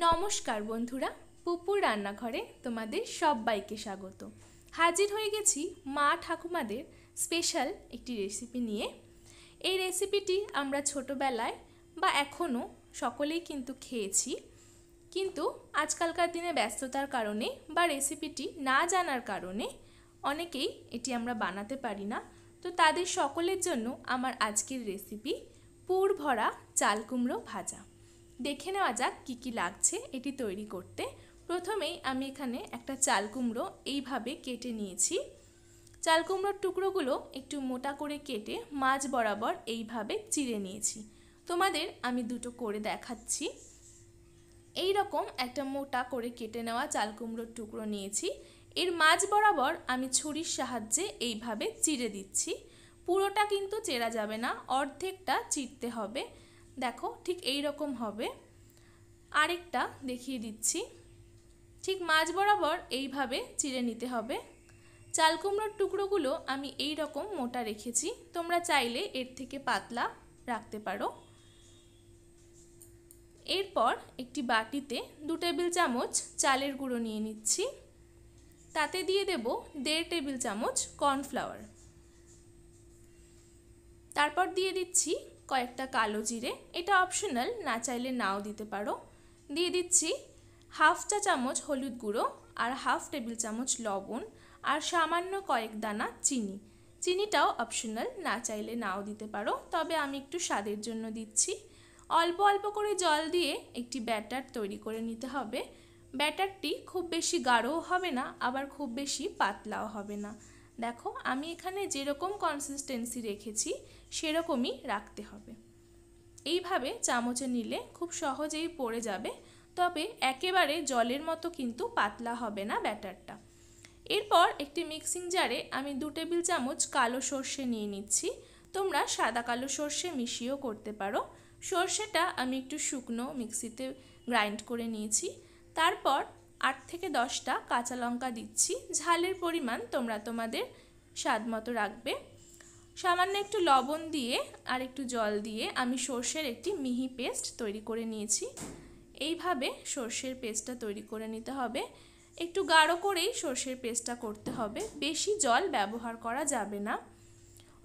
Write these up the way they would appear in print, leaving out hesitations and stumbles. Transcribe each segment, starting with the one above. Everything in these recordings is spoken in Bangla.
নমস্কার বন্ধুরা, পুপুর রান্নাঘরে তোমাদের সবাইকে স্বাগত। হাজির হয়ে গেছি মা ঠাকুমাদের স্পেশাল একটি রেসিপি নিয়ে। এই রেসিপিটি আমরা ছোটোবেলায় বা এখনও সকলেই কিন্তু খেয়েছি, কিন্তু আজকালকার দিনে ব্যস্ততার কারণে বা রেসিপিটি না জানার কারণে অনেকেই এটি আমরা বানাতে পারি না। তো তাদের সকলের জন্য আমার আজকের রেসিপি পুর ভরা চাল কুমড়ো ভাজা। দেখে নেওয়া যাক কী কী লাগছে এটি তৈরি করতে। প্রথমেই আমি এখানে একটা চাল কুমড়ো এইভাবে কেটে নিয়েছি। চাল কুমড়োর টুকরোগুলো একটু মোটা করে কেটে মাঝ বরাবর এইভাবে চিড়ে নিয়েছি। তোমাদের আমি দুটো করে দেখাচ্ছি। এই রকম একটা মোটা করে কেটে নেওয়া চাল কুমড়োর টুকরো নিয়েছি। এর মাঝ বরাবর আমি ছুরির সাহায্যে এইভাবে চিড়ে দিচ্ছি। পুরোটা কিন্তু চেরা যাবে না, অর্ধেকটা চিড়তে হবে। দেখো ঠিক এই রকম হবে। আরেকটা দেখিয়ে দিচ্ছি। ঠিক মাঝ বরাবর এইভাবে চিড়ে নিতে হবে। চাল কুমড়োর টুকরোগুলো আমি এই রকম মোটা রেখেছি, তোমরা চাইলে এর থেকে পাতলা রাখতে পারো। এরপর একটি বাটিতে 2 টেবিল চামচ চালের গুঁড়ো নিয়ে নিচ্ছি। তাতে দিয়ে দেব 1.5 টেবিল চামচ কর্নফ্লাওয়ার। তারপর দিয়ে দিচ্ছি কয়েকটা কালো জিরে, এটা অপশনাল, না চাইলে নাও দিতে পারো। দিয়ে দিচ্ছি 1/2 চা চামচ হলুদ গুঁড়ো আর 1/2 টেবিল চামচ লবণ আর সামান্য কয়েক দানা চিনি। চিনিটাও অপশনাল, না চাইলে নাও দিতে পারো, তবে আমি একটু স্বাদের জন্য দিচ্ছি। অল্প অল্প করে জল দিয়ে একটি ব্যাটার তৈরি করে নিতে হবে। ব্যাটারটি খুব বেশি গাঢ়ও হবে না, আবার খুব বেশি পাতলাও হবে না। দেখো আমি এখানে যেরকম কনসিস্টেন্সি রেখেছি সেরকমই রাখতে হবে। এইভাবে চামচে নিলে খুব সহজেই পড়ে যাবে, তবে একেবারে জলের মতো কিন্তু পাতলা হবে না ব্যাটারটা। এরপর একটি মিক্সিং জারে আমি 2 টেবিল চামচ কালো সর্ষে নিয়ে নিচ্ছি। তোমরা সাদা কালো সর্ষে মিশিয়েও করতে পারো। সর্ষেটা আমি একটু শুকনো মিক্সিতে গ্রাইন্ড করে নিয়েছি। তারপর 8 থেকে 10টা কাঁচা লঙ্কা দিচ্ছি। ঝালের পরিমাণ তোমরা তোমাদের স্বাদ মতো রাখবে। সামান্য একটু লবণ দিয়ে আর একটু জল দিয়ে আমি সর্ষের একটি মিহি পেস্ট তৈরি করে নিয়েছি। এইভাবে সর্ষের পেস্টটা তৈরি করে নিতে হবে। একটু গাঢ় করেই সর্ষের পেস্টটা করতে হবে, বেশি জল ব্যবহার করা যাবে না।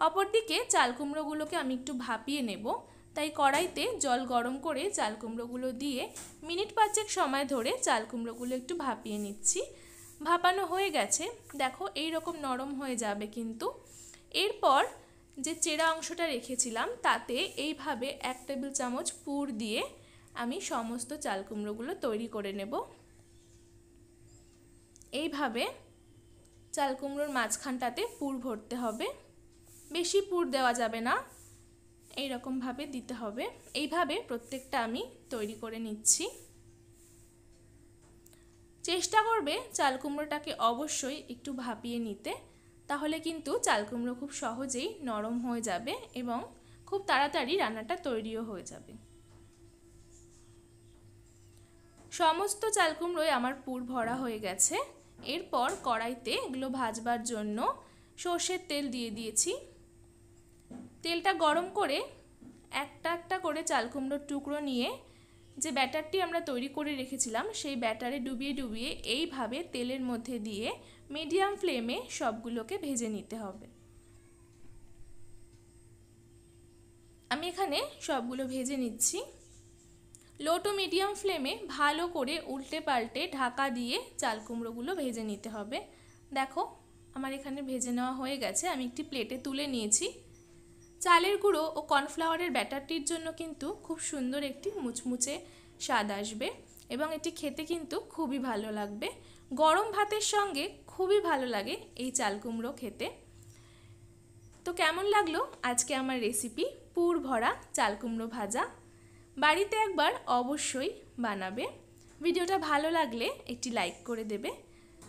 অপরদিকে চাল কুমড়োগুলোকে আমি একটু ভাপিয়ে নেব, তাই কড়াইতে জল গরম করে চাল কুমড়োগুলো দিয়ে মিনিট 5 সময় ধরে চাল কুমড়োগুলো একটু ভাপিয়ে নিচ্ছি। ভাপানো হয়ে গেছে, দেখো এই রকম নরম হয়ে যাবে কিন্তু। এরপর যে চেরা অংশটা রেখেছিলাম তাতে এইভাবে 1 টেবিল চামচ পুর দিয়ে আমি সমস্ত চাল কুমড়োগুলো তৈরি করে নেব। এইভাবে চাল কুমড়োর মাঝখানটাতে পুর ভরতে হবে, বেশি পুর দেওয়া যাবে না, এই রকমভাবে দিতে হবে। এইভাবে প্রত্যেকটা আমি তৈরি করে নিচ্ছি। চেষ্টা করবে চাল কুমড়োটাকে অবশ্যই একটু ভাপিয়ে নিতে, তাহলে কিন্তু চাল কুমড়ো খুব সহজেই নরম হয়ে যাবে এবং খুব তাড়াতাড়ি রান্নাটা তৈরিও হয়ে যাবে। সমস্ত চাল কুমড়োয় আমার পুর ভরা হয়ে গেছে। এরপর কড়াইতে এগুলো ভাজবার জন্য সর্ষের তেল দিয়ে দিয়েছি। তেলটা গরম করে একটা একটা করে চাল কুমড়োর টুকরো নিয়ে যে ব্যাটারটি আমরা তৈরি করে রেখেছিলাম সেই ব্যাটারে ডুবিয়ে ডুবিয়ে এইভাবে তেলের মধ্যে দিয়ে মিডিয়াম ফ্লেমে সবগুলোকে ভেজে নিতে হবে। আমি এখানে সবগুলো ভেজে নিচ্ছি। লো টু মিডিয়াম ফ্লেমে ভালো করে উল্টে পাল্টে ঢাকা দিয়ে চাল কুমড়োগুলো ভেজে নিতে হবে। দেখো আমার এখানে ভেজে নেওয়া হয়ে গেছে, আমি একটি প্লেটে তুলে নিয়েছি। চালের গুঁড়ো ও কর্নফ্লাওয়ারের ব্যাটারটির জন্য কিন্তু খুব সুন্দর একটি মুচমুচে স্বাদ আসবে এবং এটি খেতে কিন্তু খুবই ভালো লাগবে। গরম ভাতের সঙ্গে খুবই ভালো লাগে এই চাল কুমড়ো খেতে। তো কেমন লাগলো আজকে আমার রেসিপি পুর ভরা চাল কুমড়ো ভাজা? বাড়িতে একবার অবশ্যই বানাবে। ভিডিওটা ভালো লাগলে একটি লাইক করে দেবে।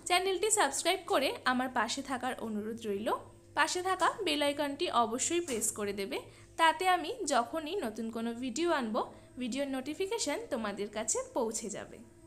চ্যানেলটি সাবস্ক্রাইব করে আমার পাশে থাকার অনুরোধ রইল। পাশে থাকা বেল আইকনটি অবশ্যই প্রেস করে দেবে, তাতে আমি যখনই নতুন কোনো ভিডিও আনবো ভিডিওর নোটিফিকেশন তোমাদের কাছে পৌঁছে যাবে।